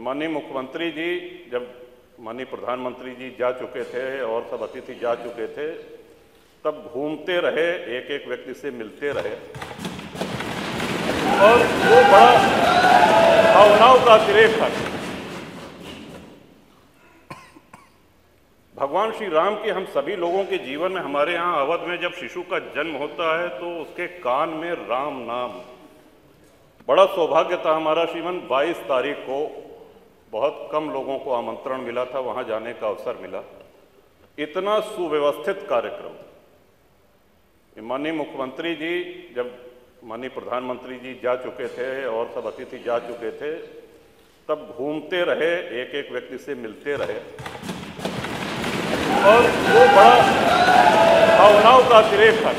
माननीय मुख्यमंत्री जी जब माननीय प्रधानमंत्री जी जा चुके थे और सब अतिथि जा चुके थे, तब घूमते रहे, एक एक व्यक्ति से मिलते रहे और वो बड़ा भावनाओं का अतिरेक था। भगवान श्री राम के हम सभी लोगों के जीवन में, हमारे यहाँ अवध में जब शिशु का जन्म होता है तो उसके कान में राम नाम, बड़ा सौभाग्य था हमारा श्रीमान। 22 तारीख को बहुत कम लोगों को आमंत्रण मिला था, वहां जाने का अवसर मिला। इतना सुव्यवस्थित कार्यक्रम। माननीय मुख्यमंत्री जी जब माननीय प्रधानमंत्री जी जा चुके थे और सब अतिथि जा चुके थे, तब घूमते रहे, एक एक व्यक्ति से मिलते रहे और वो बड़ा भावनाओं का अतिरेक था।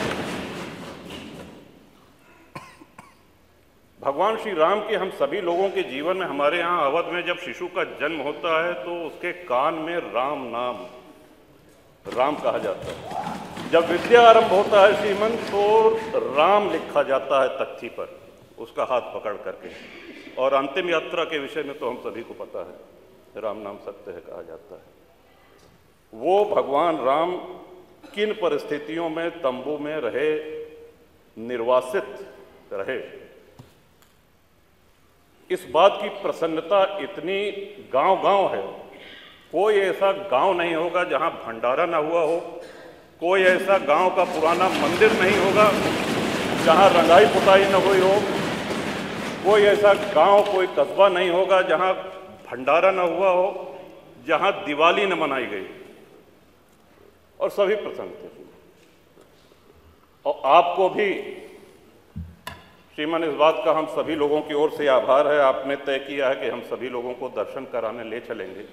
भगवान श्री राम के हम सभी लोगों के जीवन में, हमारे यहाँ अवध में जब शिशु का जन्म होता है तो उसके कान में राम नाम, राम कहा जाता है। जब विद्या आरंभ होता है श्रीमन, तो राम लिखा जाता है तख्ती पर, उसका हाथ पकड़ करके। और अंतिम यात्रा के विषय में तो हम सभी को पता है, राम नाम सत्य है कहा जाता है। वो भगवान राम किन परिस्थितियों में तंबू में रहे, निर्वासित रहे, इस बात की प्रसन्नता इतनी गांव-गांव है। कोई ऐसा गांव नहीं होगा जहां भंडारा ना हुआ हो, कोई ऐसा गांव का पुराना मंदिर नहीं होगा जहां रंगाई पुताई न हुई हो, कोई ऐसा गांव, कोई कस्बा नहीं होगा जहां भंडारा न हुआ हो, जहां दिवाली न मनाई गई। और सभी प्रसन्न थे। और आपको भी श्रीमान इस बात का हम सभी लोगों की ओर से आभार है, आपने तय किया है कि हम सभी लोगों को दर्शन कराने ले चलेंगे।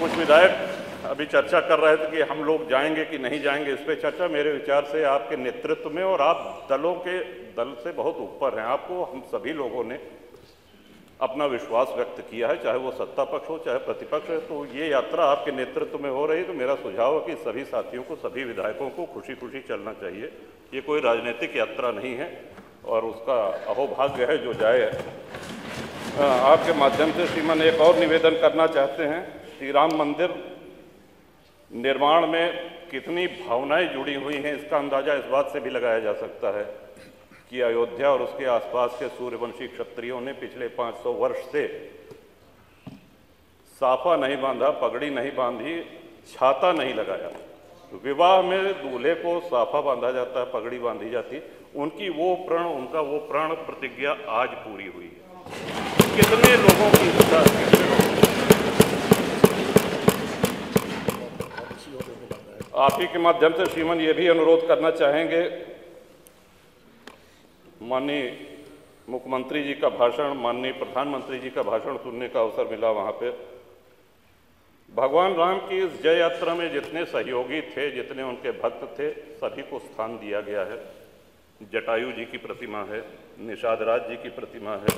कुछ विधायक अभी चर्चा कर रहे थे कि हम लोग जाएंगे कि नहीं जाएंगे। इस पर चर्चा मेरे विचार से आपके नेतृत्व में, और आप दल से बहुत ऊपर हैं, आपको हम सभी लोगों ने अपना विश्वास व्यक्त किया है, चाहे वो सत्ता पक्ष हो चाहे प्रतिपक्ष है। तो ये यात्रा आपके नेतृत्व में हो रही है, तो मेरा सुझाव है कि सभी साथियों को, सभी विधायकों को खुशी खुशी चलना चाहिए। ये कोई राजनीतिक यात्रा नहीं है और उसका अहोभाग्य है जो जाए। आपके माध्यम से श्रीमान एक और निवेदन करना चाहते हैं। श्री राम मंदिर निर्माण में कितनी भावनाएं जुड़ी हुई हैं, इसका अंदाजा इस बात से भी लगाया जा सकता है कि अयोध्या और उसके आसपास के सूर्यवंशी क्षत्रियों ने पिछले 500 वर्ष से साफा नहीं बांधा, पगड़ी नहीं बांधी, छाता नहीं लगाया। विवाह में दूल्हे को साफा बांधा जाता है, पगड़ी बांधी जाती। उनका वो प्रण प्रतिज्ञा आज पूरी हुई है। कितने लोगों की इच्छा, आप ही के माध्यम से श्रीमान ये भी अनुरोध करना चाहेंगे, माननीय मुख्यमंत्री जी का भाषण, माननीय प्रधानमंत्री जी का भाषण सुनने का अवसर मिला। वहाँ पे भगवान राम की इस जय यात्रा में जितने सहयोगी थे, जितने उनके भक्त थे, सभी को स्थान दिया गया है। जटायु जी की प्रतिमा है, निषाद राज जी की प्रतिमा है,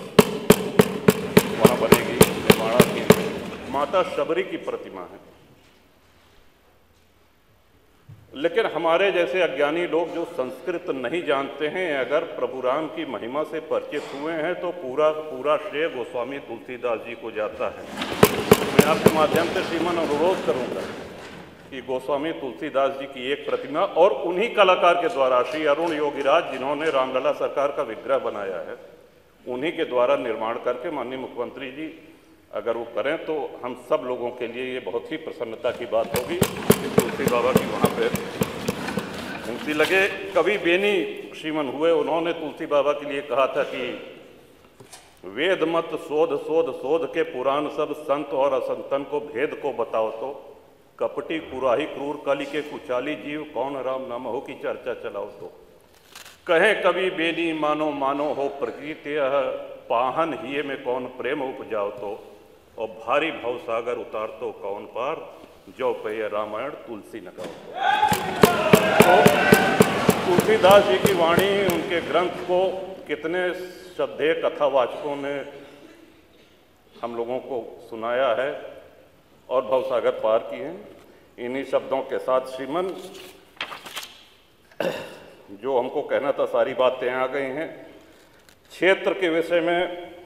वहाँ बनेगी निर्माणा की, माता शबरी की प्रतिमा है। लेकिन हमारे जैसे अज्ञानी लोग जो संस्कृत नहीं जानते हैं, अगर प्रभु राम की महिमा से परिचित हुए हैं तो पूरा श्रेय गोस्वामी तुलसीदास जी को जाता है। मैं आपके माध्यम से श्रीमान अनुरोध करूंगा कि गोस्वामी तुलसीदास जी की एक प्रतिमा, और उन्हीं कलाकार के द्वारा, श्री अरुण योगीराज जिन्होंने रामलला सरकार का विग्रह बनाया है, उन्हीं के द्वारा निर्माण करके माननीय मुख्यमंत्री जी अगर वो करें तो हम सब लोगों के लिए ये बहुत ही प्रसन्नता की बात होगी कि तुलसी बाबा की वहाँ पे मूर्ति लगे। कवि बेनी श्रीमन हुए, उन्होंने तुलसी बाबा के लिए कहा था कि वेद मत शोध शोध शोध के पुराण सब, संत और असंतन को भेद को बताओ तो, कपटी कुराही क्रूर कली के कुचाली जीव, कौन राम नाम हो की चर्चा चलाओ तो। कहें कवि बेनी मानो मानो हो प्रकृति, पाहन हिये में कौन प्रेम उपजाओ तो, और भारी भव सागर उतार तो कौन पार, जो पे रामायण तुलसी न गाओ तो। तुलसीदास जी की वाणी, उनके ग्रंथ को कितने श्रद्धेय कथावाचकों ने हम लोगों को सुनाया है और भवसागर पार किए हैं। इन्हीं शब्दों के साथ श्रीमन जो हमको कहना था सारी बातें आ गई हैं। क्षेत्र के विषय में